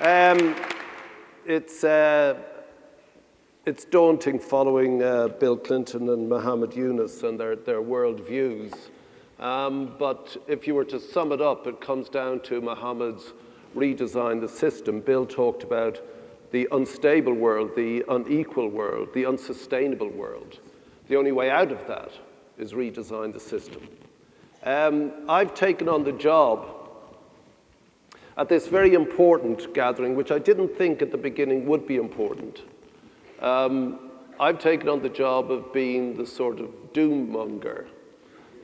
Um, it's daunting following Bill Clinton and Muhammad Yunus and their world views. But if you were to sum it up, it comes down to Muhammad's redesign the system. Bill talked about the unstable world, the unequal world, the unsustainable world. The only way out of that is redesign the system. I've taken on the job at this very important gathering, which I didn't think at the beginning would be important. I've taken on the job of being the sort of doom monger.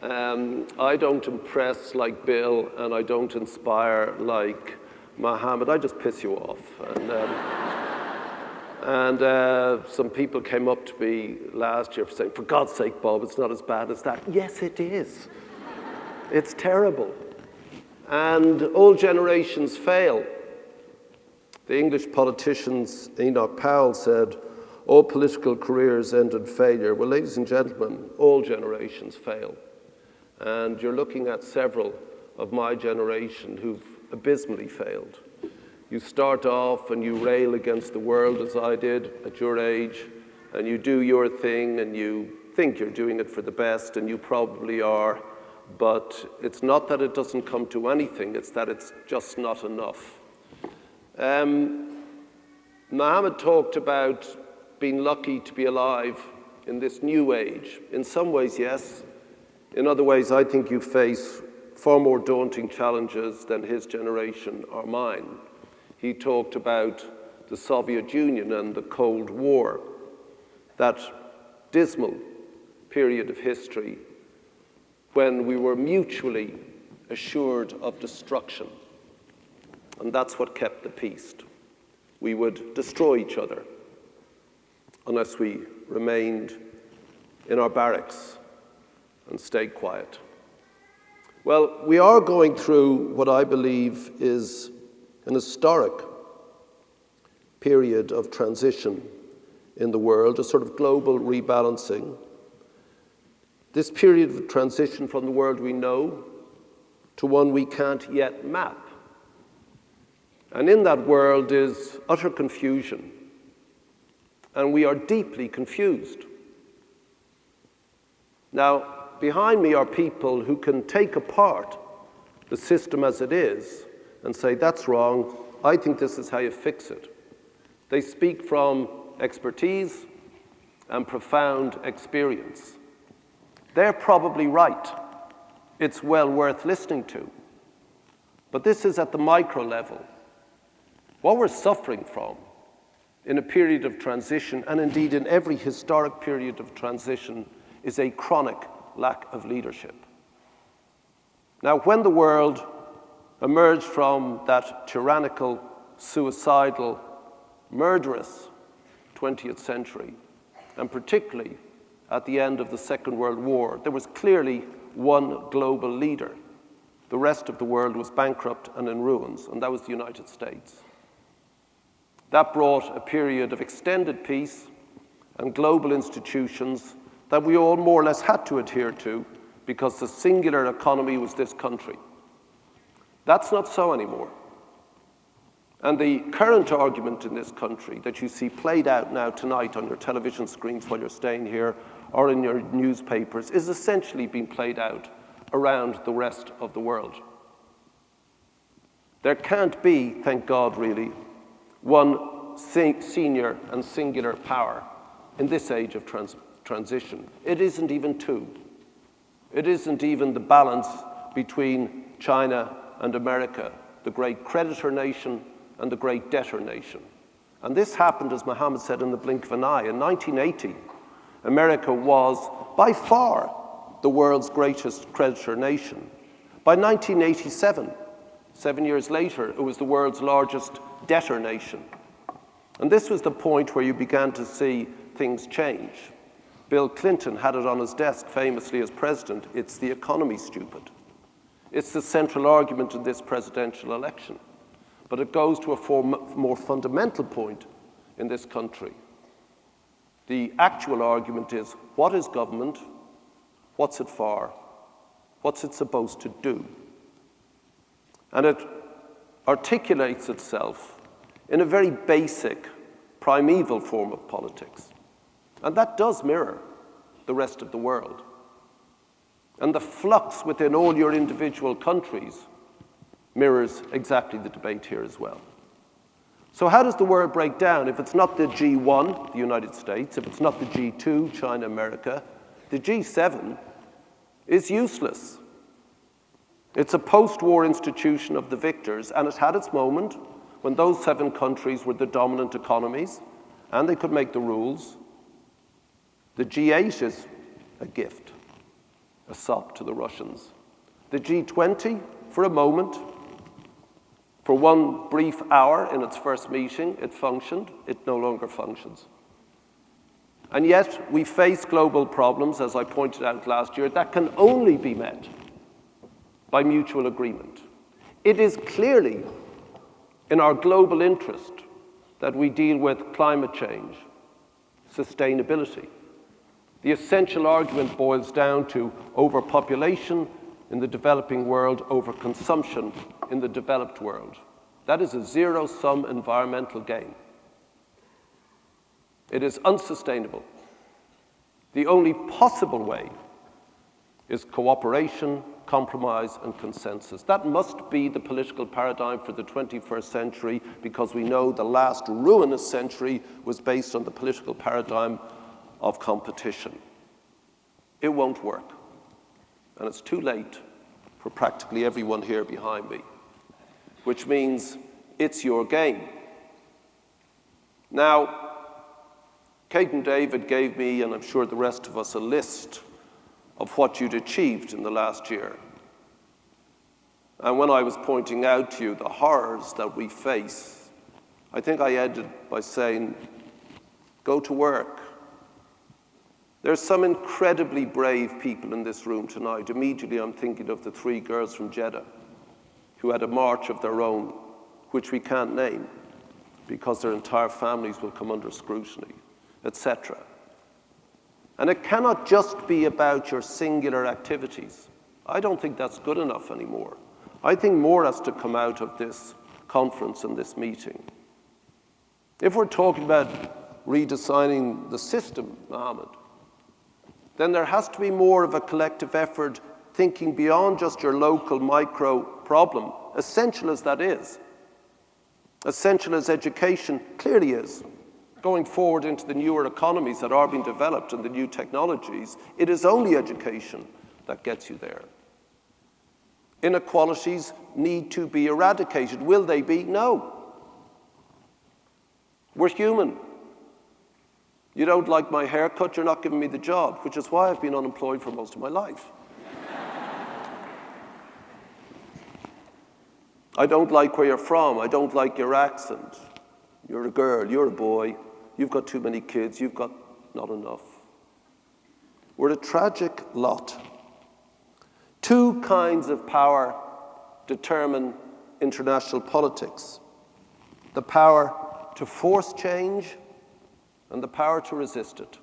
I don't impress like Bill, and I don't inspire like Muhammad. I just piss you off. And some people came up to me last year saying, "For God's sake, Bob, it's not as bad as that." Yes, it is. It's terrible. And old generations fail. The English politicians, Enoch Powell, said, all political careers end in failure. Well, ladies and gentlemen, all generations fail. And you're looking at several of my generation who've abysmally failed. You start off and you rail against the world, as I did at your age, and you do your thing and you think you're doing it for the best, and you probably are, but it's not that it doesn't come to anything, it's that it's just not enough. Muhammad talked about being lucky to be alive in this new age. In some ways, yes. In other ways, I think you face far more daunting challenges than his generation or mine. He talked about the Soviet Union and the Cold War, that dismal period of history when we were mutually assured of destruction. And that's what kept the peace. We would destroy each other unless we remained in our barracks and stayed quiet. Well, we are going through what I believe is an historic period of transition in the world, a sort of global rebalancing. This period of transition from the world we know to one we can't yet map. And in that world is utter confusion. And we are deeply confused. Now, behind me are people who can take apart the system as it is and say, that's wrong, I think this is how you fix it. They speak from expertise and profound experience. They're probably right. It's well worth listening to. But this is at the micro level. What we're suffering from in a period of transition, and indeed in every historic period of transition, is a chronic lack of leadership. Now, when the world emerged from that tyrannical, suicidal, murderous 20th century, and particularly at the end of the Second World War, there was clearly one global leader. The rest of the world was bankrupt and in ruins, and that was the United States. That brought a period of extended peace and global institutions that we all more or less had to adhere to because the singular economy was this country. That's not so anymore. And the current argument in this country that you see played out now tonight on your television screens while you're staying here or in your newspapers is essentially being played out around the rest of the world. There can't be, thank God really, one senior and singular power in this age of transition. It isn't even two. It isn't even the balance between China and America, the great creditor nation and the great debtor nation. And this happened, as Muhammad said, in the blink of an eye. In 1980, America was by far the world's greatest creditor nation. By 1987, 7 years later, it was the world's largest debtor nation. And this was the point where you began to see things change. Bill Clinton had it on his desk famously as president. It's the economy, stupid. It's the central argument in this presidential election. But it goes to a more fundamental point in this country. The actual argument is, what is government? What's it for? What's it supposed to do? And it articulates itself in a very basic, primeval form of politics. And that does mirror the rest of the world. And the flux within all your individual countries mirrors exactly the debate here as well. So how does the world break down? If it's not the G1, the United States, if it's not the G2, China, America, the G7 is useless. It's a post-war institution of the victors, and it had its moment when those 7 countries were the dominant economies, and they could make the rules. The G8 is a gift, a sop to the Russians. The G20, for a moment, for one brief hour in its first meeting, it functioned. It no longer functions. And yet, we face global problems, as I pointed out last year, that can only be met by mutual agreement. It is clearly in our global interest that we deal with climate change, sustainability. The essential argument boils down to overpopulation in the developing world, overconsumption in the developed world. That is a zero-sum environmental game. It is unsustainable. The only possible way is cooperation, compromise, and consensus. That must be the political paradigm for the 21st century, because we know the last ruinous century was based on the political paradigm of competition. It won't work. And it's too late for practically everyone here behind me, which means it's your game. Now, Kate and David gave me, and I'm sure the rest of us, a list of what you'd achieved in the last year. And when I was pointing out to you the horrors that we face, I think I ended by saying, go to work. There's some incredibly brave people in this room tonight. Immediately I'm thinking of the 3 girls from Jeddah who had a march of their own, which we can't name because their entire families will come under scrutiny, etc. And it cannot just be about your singular activities. I don't think that's good enough anymore. I think more has to come out of this conference and this meeting. If we're talking about redesigning the system, Mohammed, then there has to be more of a collective effort thinking beyond just your local micro problem, essential as that is. Essential as education clearly is. Going forward into the newer economies that are being developed and the new technologies, it is only education that gets you there. Inequalities need to be eradicated. Will they be? No. We're human. You don't like my haircut, you're not giving me the job, which is why I've been unemployed for most of my life. I don't like where you're from. I don't like your accent. You're a girl, you're a boy. You've got too many kids, you've got not enough. We're a tragic lot. 2 kinds of power determine international politics: the power to force change and the power to resist it.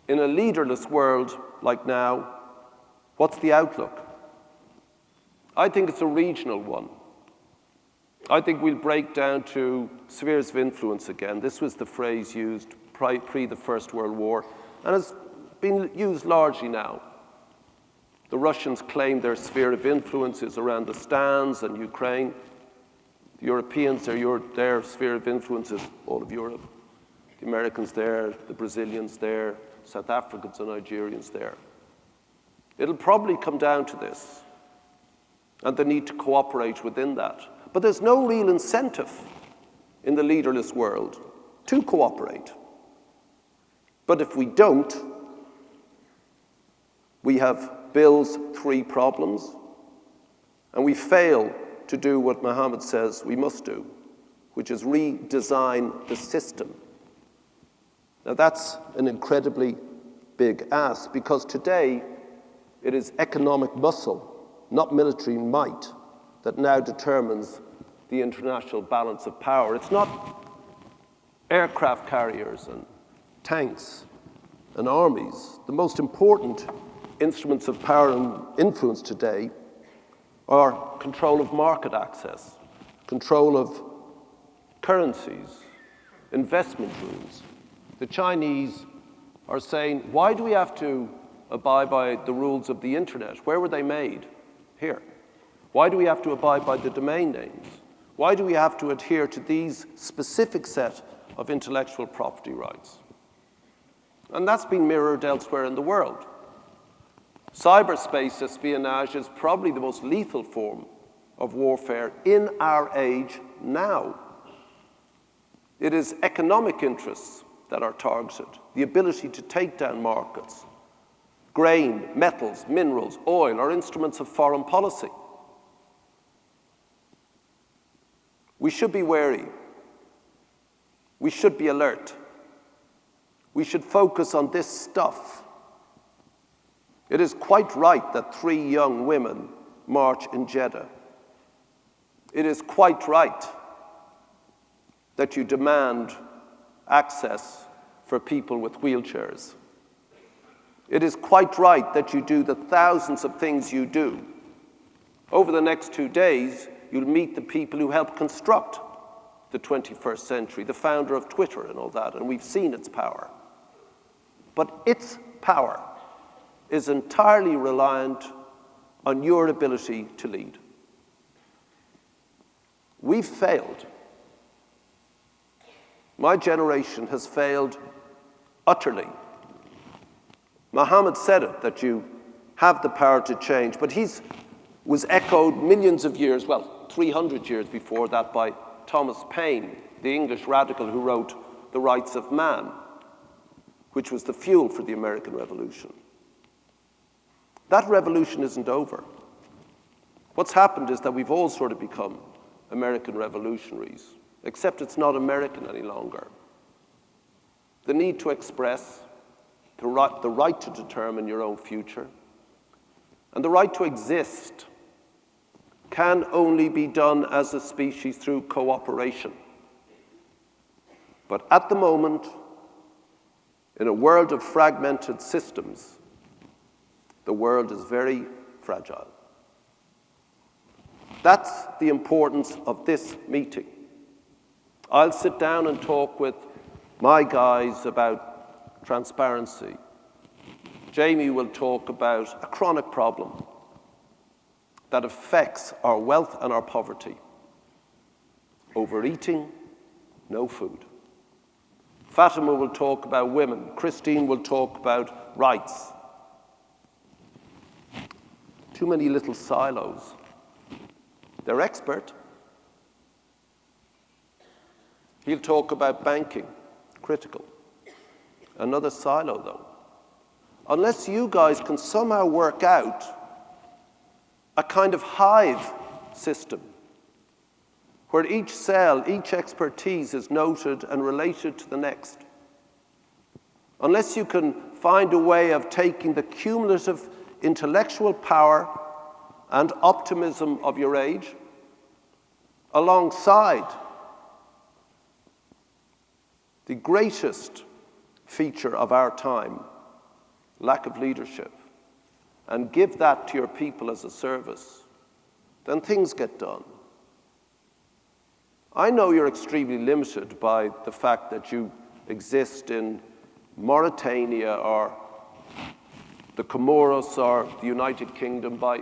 In a leaderless world like now, what's the outlook? I think it's a regional one. I think we'll break down to spheres of influence again. This was the phrase used pre the First World War, and it's been used largely now. The Russians claim their sphere of influence is around the Stans and Ukraine. The Europeans, their sphere of influence is all of Europe. The Americans there, the Brazilians there, South Africans and Nigerians there. It'll probably come down to this, and the need to cooperate within that. But there's no real incentive in the leaderless world to cooperate. But if we don't, we have Bill's 3 problems, and we fail to do what Mohammed says we must do, which is redesign the system. Now that's an incredibly big ask, because today it is economic muscle, not military might, that now determines the international balance of power. It's not aircraft carriers and tanks and armies. The most important instruments of power and influence today are control of market access, control of currencies, investment rules. The Chinese are saying, why do we have to abide by the rules of the internet? Where were they made? Here. Why do we have to abide by the domain names? Why do we have to adhere to these specific set of intellectual property rights? And that's been mirrored elsewhere in the world. Cyberspace espionage is probably the most lethal form of warfare in our age now. It is economic interests that are targeted, the ability to take down markets. Grain, metals, minerals, oil are instruments of foreign policy. We should be wary. We should be alert. We should focus on this stuff. It is quite right that 3 young women march in Jeddah. It is quite right that you demand access for people with wheelchairs. It is quite right that you do the thousands of things you do. Over the next 2 days, you'll meet the people who helped construct the 21st century, the founder of Twitter and all that, and we've seen its power. But its power is entirely reliant on your ability to lead. We've failed. My generation has failed utterly. Muhammad said it, that you have the power to change, but was echoed millions of years, 300 years before that by Thomas Paine, the English radical who wrote The Rights of Man, which was the fuel for the American Revolution. That revolution isn't over. What's happened is that we've all sort of become American revolutionaries, except it's not American any longer. The need to express, the right to determine your own future, and the right to exist can only be done as a species through cooperation. But at the moment, in a world of fragmented systems, the world is very fragile. That's the importance of this meeting. I'll sit down and talk with my guys about transparency. Jamie will talk about a chronic problem that affects our wealth and our poverty. Overeating, no food. Fatima will talk about women. Christine will talk about rights. Too many little silos. They're expert. He'll talk about banking, critical. Another silo, though. Unless you guys can somehow work out a kind of hive system where each cell, each expertise is noted and related to the next. Unless you can find a way of taking the cumulative intellectual power and optimism of your age alongside the greatest feature of our time, lack of leadership, and give that to your people as a service, then things get done. I know you're extremely limited by the fact that you exist in Mauritania or the Comoros or the United Kingdom, by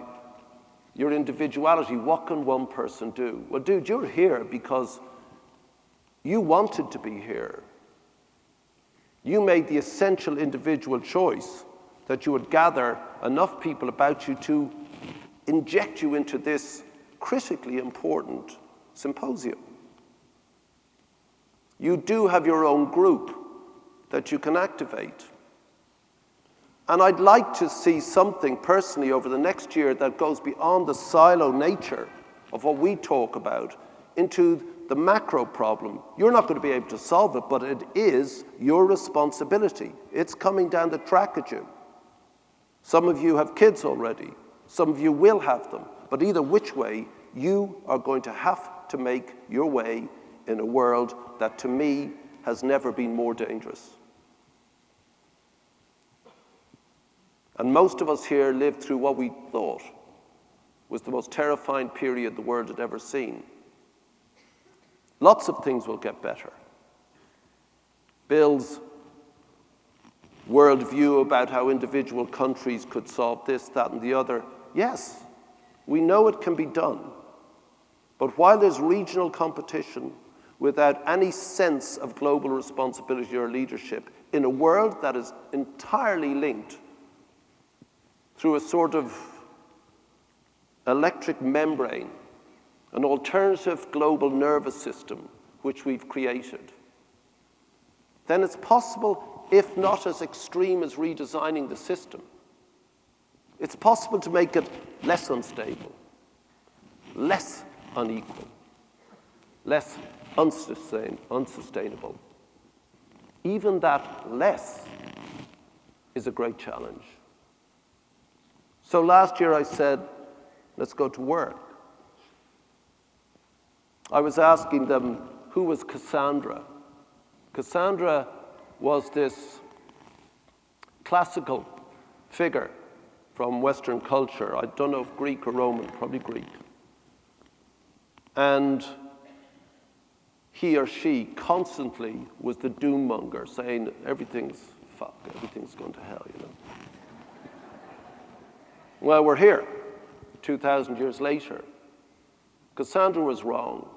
your individuality. What can one person do? Well, dude, you're here because you wanted to be here. You made the essential individual choice that you would gather enough people about you to inject you into this critically important symposium. You do have your own group that you can activate. And I'd like to see something personally over the next year that goes beyond the silo nature of what we talk about into the macro problem. You're not going to be able to solve it, but it is your responsibility. It's coming down the track at you. Some of you have kids already. Some of you will have them. But either which way, you are going to have to make your way in a world that, to me, has never been more dangerous. And most of us here lived through what we thought was the most terrifying period the world had ever seen. Lots of things will get better. Bill's worldview about how individual countries could solve this, that, and the other, yes, we know it can be done. But while there's regional competition, without any sense of global responsibility or leadership, in a world that is entirely linked through a sort of electric membrane, an alternative global nervous system which we've created, then it's possible, if not as extreme as redesigning the system, it's possible to make it less unstable, less unequal, less unsustainable. Even that less is a great challenge. So last year I said, let's go to work. I was asking them, who was Cassandra? Cassandra was this classical figure from Western culture. I don't know if Greek or Roman, probably Greek. And he or she constantly was the doom monger, saying everything's fuck, everything's going to hell, you know. Well, we're here, 2,000 years later. Cassandra was wrong.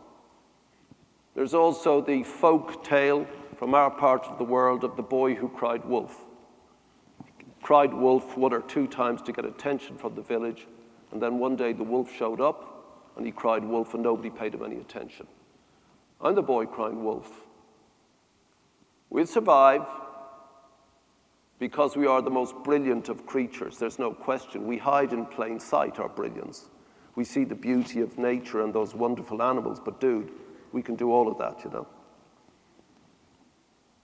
There's also the folk tale from our part of the world of the boy who cried wolf. He cried wolf 1 or 2 times to get attention from the village, and then one day the wolf showed up, and he cried wolf, and nobody paid him any attention. I'm the boy crying wolf. We'll survive because we are the most brilliant of creatures, there's no question. We hide in plain sight our brilliance. We see the beauty of nature and those wonderful animals, but dude, we can do all of that, you know.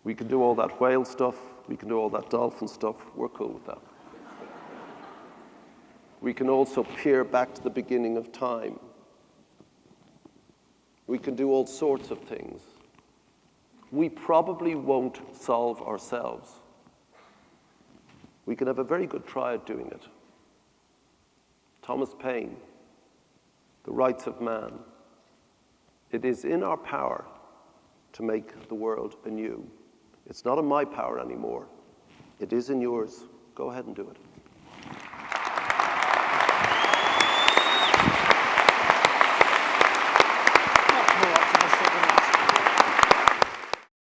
We can do all that whale stuff, we can do all that dolphin stuff, we're cool with that. We can also peer back to the beginning of time. We can do all sorts of things. We probably won't solve ourselves. We can have a very good try at doing it. Thomas Paine, The Rights of Man. It is in our power to make the world anew. It's not in my power anymore. It is in yours. Go ahead and do it.